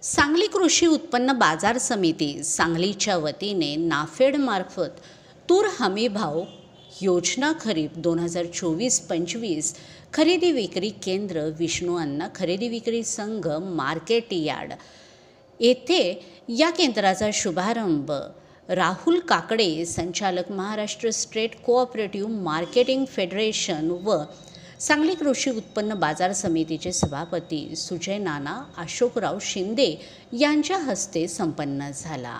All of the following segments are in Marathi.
सांगली कृषी उत्पन्न बाजार समिती सांगलीच्या वतीने नाफेडमार्फत तूर हमीभाव योजना खरीप 2024-25 खरेदी विक्री केंद्र विष्णू अण्णा खरेदी विक्री संघ मार्केट यार्ड येथे या केंद्राचा शुभारंभ राहुल काकडे संचालक Maharashtra state cooperative marketing federation व सांगली कृषी उत्पन्न बाजार समितीचे सभापती सुजय नाना अशोकराव शिंदे यांच्या हस्ते संपन्न झाला।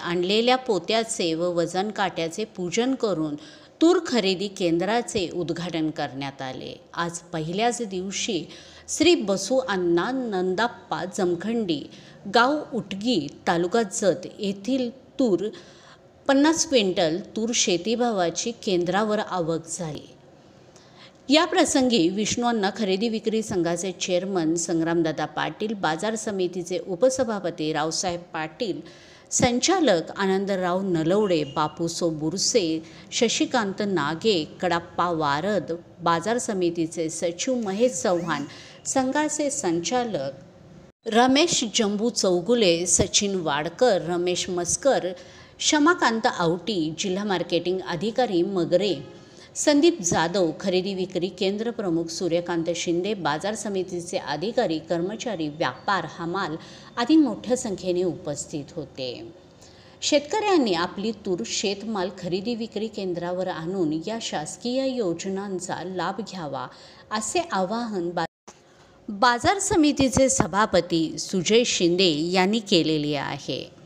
आणलेल्या पोत्याचे व वजन काट्याचे पूजन करून तूर खरेदी केंद्राचे उद्घाटन करण्यात आले। आज पहिल्याच दिवशी श्री बसू अण्णा नंदाप्पा जमखंडी गाव उटगी तालुका जत येथील तूर 50 क्विंटल तूर शेतीभावाची केंद्रावर आवक झाली। या प्रसंगी विष्णू अण्णा खरेदी विक्री संघाचे चेअरमन संग्रामदादा पाटील, बाजार समितीचे उपसभापती रावसाहेब पाटील, संचालक आनंदराव नलवडे, बापूसो बुरसे, शशिकांत नागे, कडाप्पा वारद, बाजार समितीचे सचिव महेश चव्हाण, संघाचे संचालक रमेश जंबू चौगुले, सचिन वाडकर, रमेश मस्कर, शमाकांत आवटी, जिल्हा मार्केटिंग अधिकारी मगरे, संदीप जाधव, खरेदी विक्री केंद्र प्रमुख सूर्यकांत शिंदे, बाजार समितीचे अधिकारी, कर्मचारी, व्यापार, हमाल आदी मोठ्या संख्येने उपस्थित होते। शेतकऱ्यांनी आपली तूर शेतमाल खरेदी विक्री केंद्रावर आणून या शासकीय योजनांचा लाभ घ्यावा असे आवाहन बाजार समितीचे सभापती सुजय शिंदे यांनी केलेले आहे।